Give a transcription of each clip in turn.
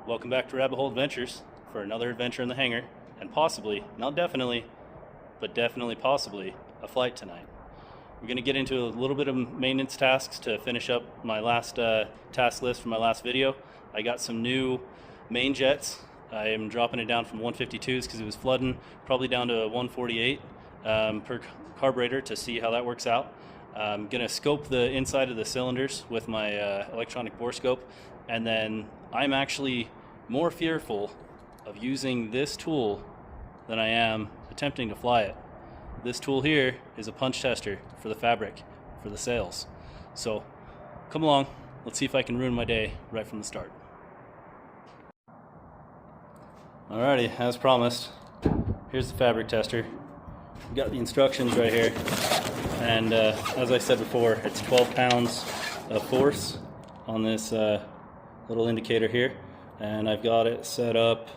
Welcome back to Rabbit Hole Adventures for another adventure in the hangar, and possibly, not definitely, but definitely possibly, a flight tonight. We're going to get into a little bit of maintenance tasks to finish up my last task list from my last video. I got some new main jets. I am dropping it down from 152s because it was flooding, probably down to 148 per carburetor to see how that works out. I'm going to scope the inside of the cylinders with my electronic Borescope, and then I'm actually more fearful of using this tool than I am attempting to fly it. This tool here is a punch tester for the fabric, for the sails. So come along, let's see if I can ruin my day right from the start. Alrighty, as promised, here's the fabric tester. We've got the instructions right here, and as I said before, it's 12 pounds of force on this little indicator here, and I've got it set up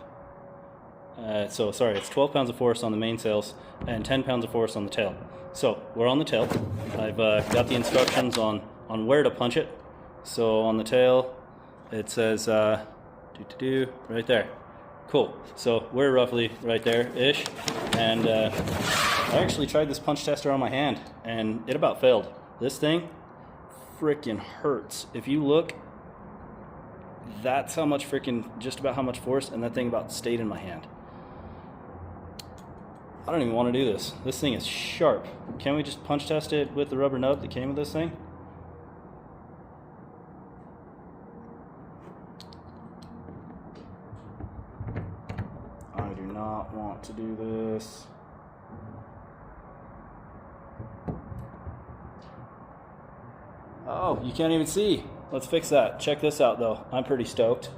it's 12 pounds of force on the mainsails and 10 pounds of force on the tail. So we're on the tail. I've got the instructions on where to punch it. So on the tail it says right there. Cool. So we're roughly right there ish, and I actually tried this punch tester on my hand and it about failed. This thing freaking hurts. If you look, that's how much just about how much force, and that thing about stayed in my hand. I don't even want to do this. This thing is sharp. Can we just punch test it with the rubber nub that came with this thing? I do not want to do this. Oh, you can't even see. Let's fix that. Check this out though. I'm pretty stoked.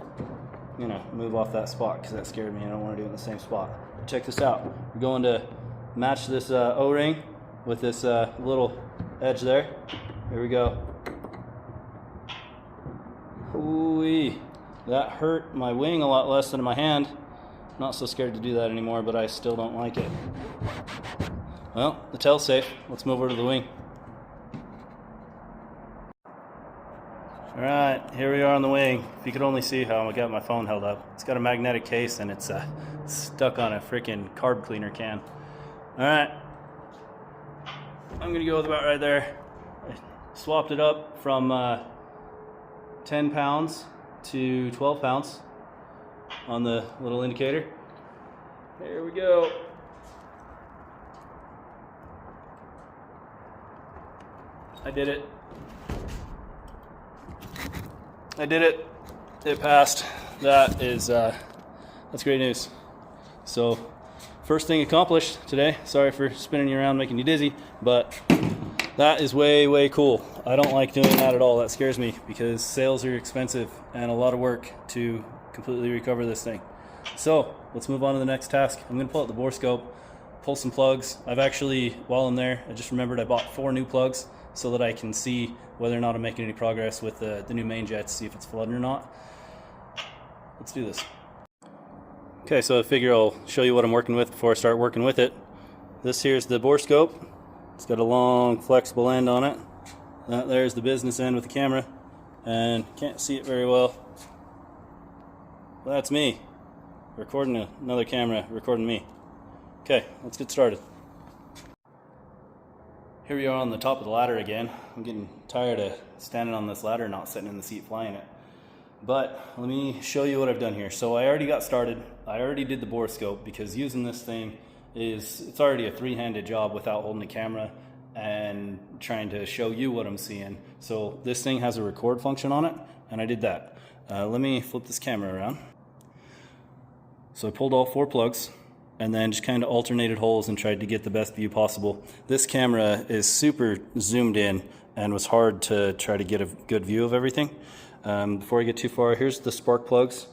I'm gonna move off that spot because that scared me. I don't want to do it in the same spot. Check this out. We're going to match this O-ring with this little edge there. Here we go. Ooh-wee. That hurt my wing a lot less than my hand. Not so scared to do that anymore, but I still don't like it. Well, the tail's safe. Let's move over to the wing. Alright, here we are on the wing. If you could only see how I got my phone held up. It's got a magnetic case and it's stuck on a freaking carb cleaner can. Alright, I'm going to go with about right there. I swapped it up from 10 pounds to 12 pounds on the little indicator. Here we go. I did it. I did it. It passed. That is that's great news. So first thing accomplished today. Sorry for spinning you around, making you dizzy, but that is way cool. I don't like doing that at all. That scares me because sails are expensive and a lot of work to completely recover this thing. So let's move on to the next task. I'm going to pull out the Borescope, pull some plugs. I've actually, while I'm there, I just remembered I bought 4 new plugs so that I can see whether or not I'm making any progress with the new main jets, see if it's flooding or not. Let's do this. Okay, so I figure I'll show you what I'm working with before I start working with it. This here's the Borescope. It's got a long flexible end on it. That there's the business end with the camera, and can't see it very well. Well, that's me recording another camera recording me. Okay, let's get started. Here we are on the top of the ladder again. I'm getting tired of standing on this ladder, not sitting in the seat flying it. But let me show you what I've done here. So I already got started. I already did the Borescope because using this thing it's already a three-handed job without holding the camera and trying to show you what I'm seeing. So this thing has a record function on it, and I did that. Let me flip this camera around. So I pulled all 4 plugs and then just kind of alternated holes and tried to get the best view possible. This camera is super zoomed in and was hard to try to get a good view of everything. Before I get too far, here's the spark plugs.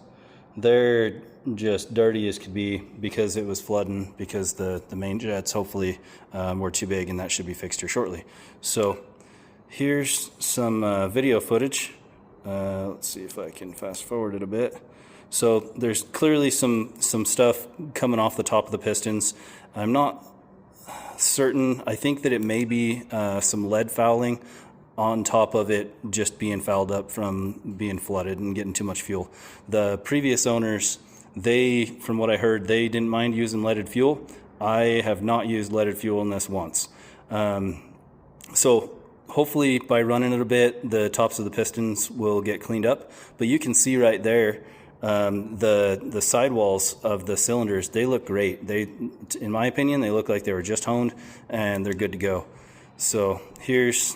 They're just dirty as could be because it was flooding, because the main jets hopefully were too big, and that should be fixed here shortly. So here's some video footage. Let's see if I can fast forward it a bit. So there's clearly some stuff coming off the top of the pistons. I'm not certain. I think that it may be some lead fouling on top of it just being fouled up from being flooded and getting too much fuel. The previous owners, from what I heard, they didn't mind using leaded fuel. I have not used leaded fuel in this once. So hopefully by running it a bit, the tops of the pistons will get cleaned up. But you can see right there, the sidewalls of the cylinders, they look great. In my opinion, they look like they were just honed and they're good to go. So here's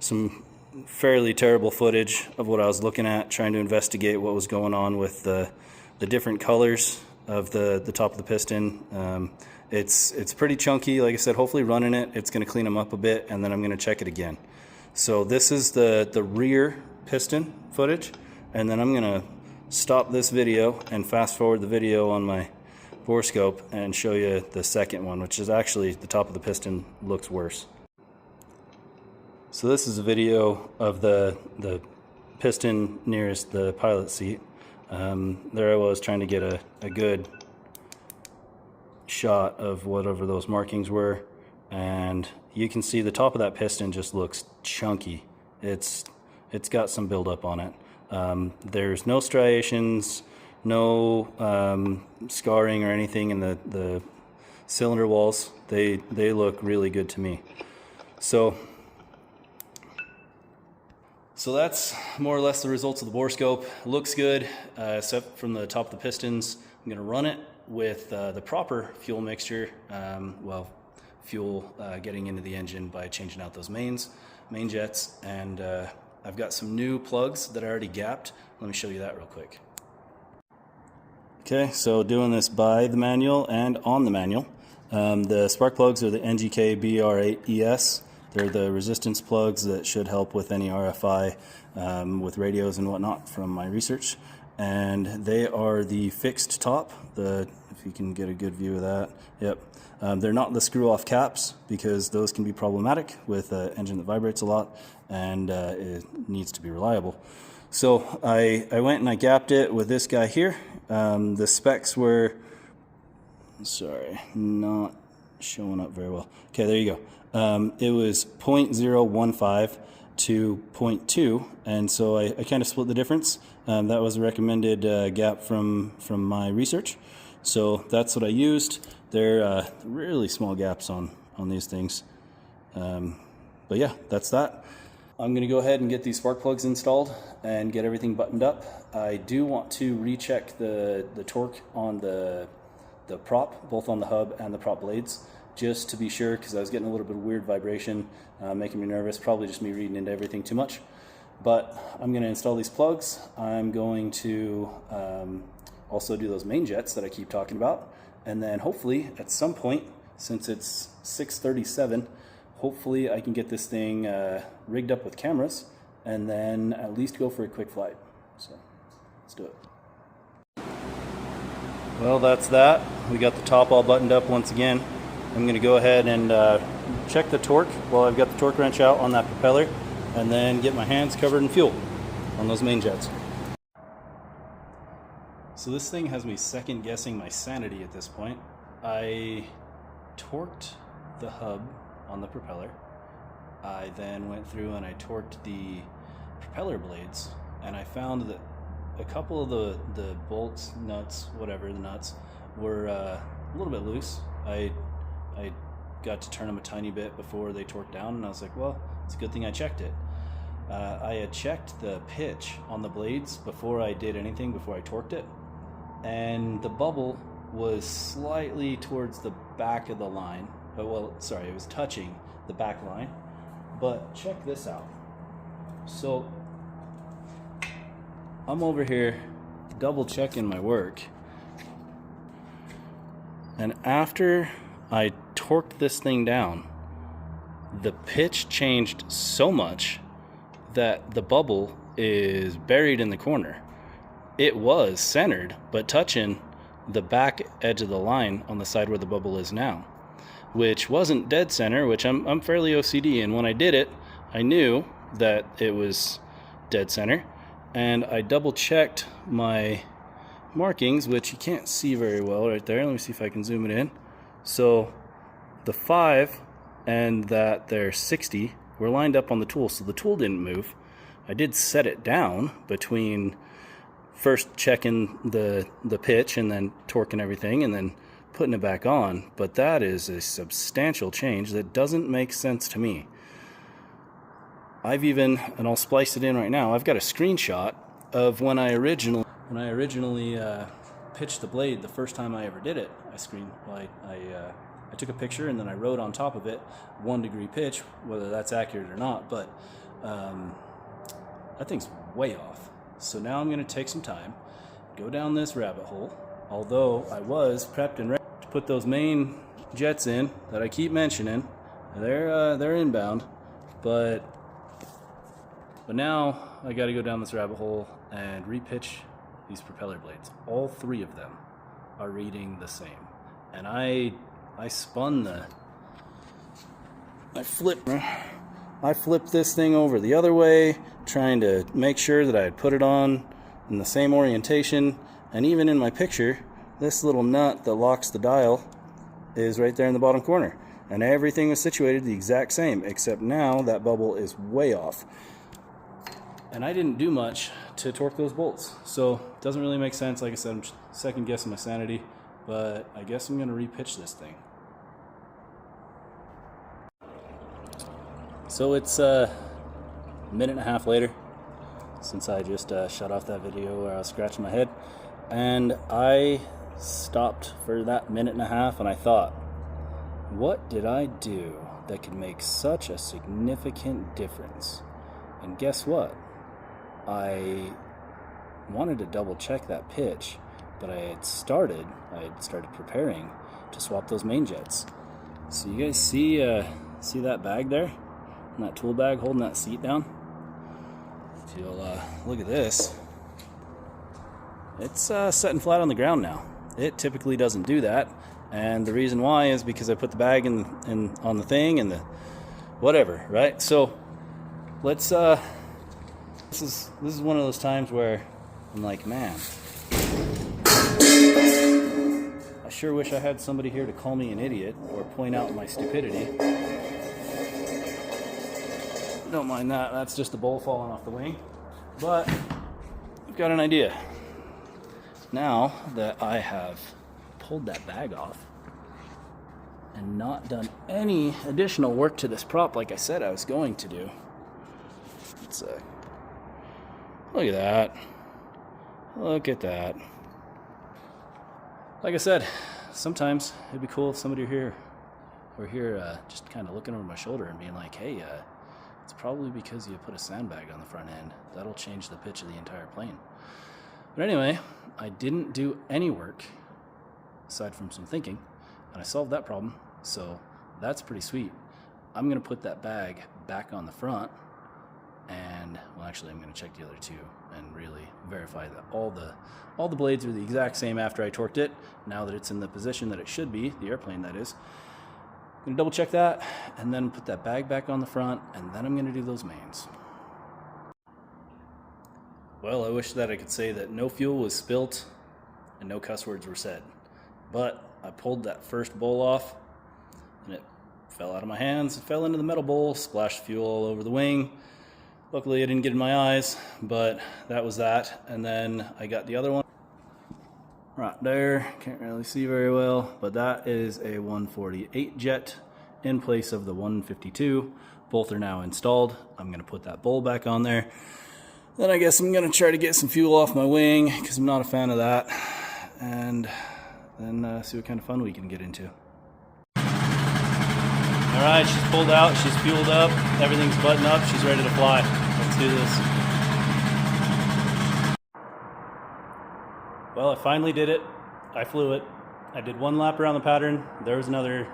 some fairly terrible footage of what I was looking at, trying to investigate what was going on with the different colors of the top of the piston. It's pretty chunky. Like I said, hopefully running it, it's going to clean them up a bit, and then I'm going to check it again. So this is the rear piston footage, and then I'm going to stop this video and fast forward the video on my Borescope and show you the second one, which is actually the top of the piston looks worse. So this is a video of the piston nearest the pilot seat. There I was trying to get a good shot of whatever those markings were, and you can see the top of that piston just looks chunky. It's got some buildup on it. There's no striations, no scarring or anything in the cylinder walls. They look really good to me. So that's more or less the results of the Borescope. Looks good, except from the top of the pistons. I'm going to run it with the proper fuel mixture, fuel getting into the engine by changing out those main jets, and I've got some new plugs that I already gapped. Let me show you that real quick. Okay, so doing this by the manual and on the manual. The spark plugs are the NGK BR8ES. They're the resistance plugs that should help with any RFI with radios and whatnot from my research. And they are the fixed top, if you can get a good view of that. Yep. They're not the screw-off caps, because those can be problematic with an engine that vibrates a lot, and it needs to be reliable. So I went and I gapped it with this guy here. The specs were, sorry, not showing up very well. Okay, there you go. It was 0.015 to 0.2, and so I kind of split the difference. That was a recommended gap from my research, so that's what I used. They're really small gaps on these things, but yeah, that's that. I'm going to go ahead and get these spark plugs installed and get everything buttoned up. I do want to recheck the torque on the prop, both on the hub and the prop blades, just to be sure, because I was getting a little bit of weird vibration, making me nervous, probably just me reading into everything too much. But I'm going to install these plugs. I'm going to also do those main jets that I keep talking about, and then hopefully at some point, since it's 6:37, hopefully I can get this thing rigged up with cameras, and then at least go for a quick flight. So let's do it. Well, that's that. We got the top all buttoned up once again. I'm going to go ahead and check the torque while I've got the torque wrench out on that propeller, and then get my hands covered in fuel on those main jets. So this thing has me second guessing my sanity at this point. I torqued the hub on the propeller. I then went through and I torqued the propeller blades, and I found that a couple of the bolts, nuts, whatever, the nuts, were a little bit loose. I got to turn them a tiny bit before they torqued down, and I was like, well, it's a good thing I checked it. I had checked the pitch on the blades before I did anything, before I torqued it, and the bubble was slightly towards the back of the line. Well, sorry, it was touching the back line. But check this out. So I'm over here double checking my work, and after I torqued this thing down, the pitch changed so much that the bubble is buried in the corner. It was centered, but touching the back edge of the line on the side where the bubble is now, which wasn't dead center, which I'm fairly OCD, and when I did it, I knew that it was dead center, and I double checked my markings, which you can't see very well right there. Let me see if I can zoom it in. So the 5 and that there 60 were lined up on the tool, so the tool didn't move. I did set it down between first checking the pitch and then torquing everything and then putting it back on, but that is a substantial change that doesn't make sense to me. I've even, and I'll splice it in right now, I've got a screenshot of when I originally pitched the blade the first time I ever did it. I took a picture and then I wrote on top of it 1 degree pitch, whether that's accurate or not, but that thing's way off. So now I'm going to take some time, go down this rabbit hole, although I was prepped and ready to put those main jets in that I keep mentioning. They're inbound, but now I got to go down this rabbit hole and repitch these propeller blades. All 3 of them are reading the same, and I flipped this thing over the other way, trying to make sure that I had put it on in the same orientation. And even in my picture, this little nut that locks the dial is right there in the bottom corner. And everything was situated the exact same, except now that bubble is way off. And I didn't do much to torque those bolts, so it doesn't really make sense. Like I said, I'm second guessing my sanity, but I guess I'm going to repitch this thing. So it's a minute and a half later since I just shut off that video where I was scratching my head, and I stopped for that minute and a half and I thought, what did I do that could make such a significant difference? And guess what? I wanted to double check that pitch, but I had started preparing to swap those main jets. So you guys see that bag there? And that tool bag holding that seat down? If you'll look at this, it's setting flat on the ground now. It typically doesn't do that, and the reason why is because I put the bag in on the thing and the whatever, right? So let's this is one of those times where I'm like, man, I sure wish I had somebody here to call me an idiot or point out my stupidity. Don't mind that, that's just the bowl falling off the wing. But I've got an idea. Now that I have pulled that bag off and not done any additional work to this prop like I said I was going to do. Let's look at that. Look at that. Like I said, sometimes it'd be cool if somebody were here just kind of looking over my shoulder and being like, hey, it's probably because you put a sandbag on the front end. That'll change the pitch of the entire plane. But anyway, I didn't do any work aside from some thinking, and I solved that problem, so that's pretty sweet. I'm going to put that bag back on the front, and, well, actually, I'm going to check the other 2 and really verify that all the blades are the exact same after I torqued it, now that it's in the position that it should be, the airplane that is. I'm going to double check that, and then put that bag back on the front, and then I'm going to do those mains. Well, I wish that I could say that no fuel was spilt and no cuss words were said, but I pulled that first bowl off, and it fell out of my hands, it fell into the metal bowl, splashed fuel all over the wing. Luckily, I didn't get in my eyes, but that was that. And then I got the other one right there. Can't really see very well, but that is a 148 jet in place of the 152. Both are now installed. I'm going to put that bowl back on there. Then I guess I'm going to try to get some fuel off my wing because I'm not a fan of that. And then see what kind of fun we can get into. All right, she's pulled out, she's fueled up, everything's buttoned up, she's ready to fly. Let's do this. Well, I finally did it. I flew it. I did one lap around the pattern. There was another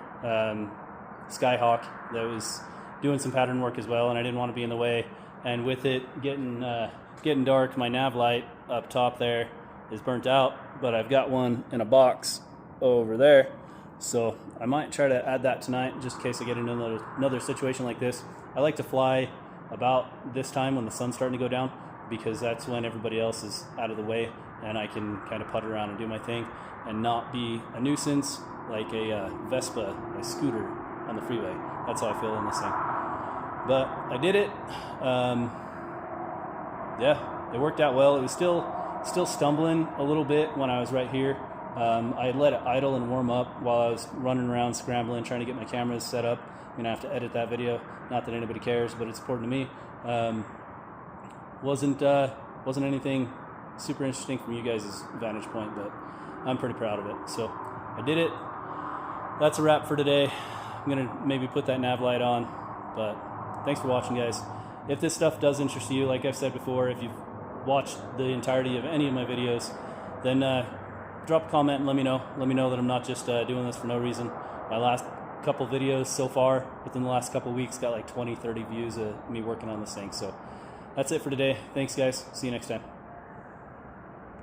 Skyhawk that was doing some pattern work as well, and I didn't want to be in the way. And with it getting dark, my nav light up top there is burnt out, but I've got one in a box over there. So I might try to add that tonight just in case I get into another situation like this. I like to fly about this time when the sun's starting to go down because that's when everybody else is out of the way and I can kind of putter around and do my thing and not be a nuisance like a Vespa, a scooter on the freeway. That's how I feel in this thing. But I did it. Yeah, it worked out well. It was still stumbling a little bit when I was right here. I let it idle and warm up while I was running around scrambling, trying to get my cameras set up. I'm gonna have to edit that video. Not that anybody cares, but it's important to me. Wasn't anything super interesting from you guys' vantage point, but I'm pretty proud of it. So I did it. That's a wrap for today. I'm gonna maybe put that nav light on, but thanks for watching, guys. If this stuff does interest you, like I've said before, if you've watched the entirety of any of my videos, then drop a comment and let me know. Let me know that I'm not just doing this for no reason. My last couple videos so far, within the last couple weeks, got like 20, 30 views of me working on this thing. So that's it for today. Thanks, guys. See you next time.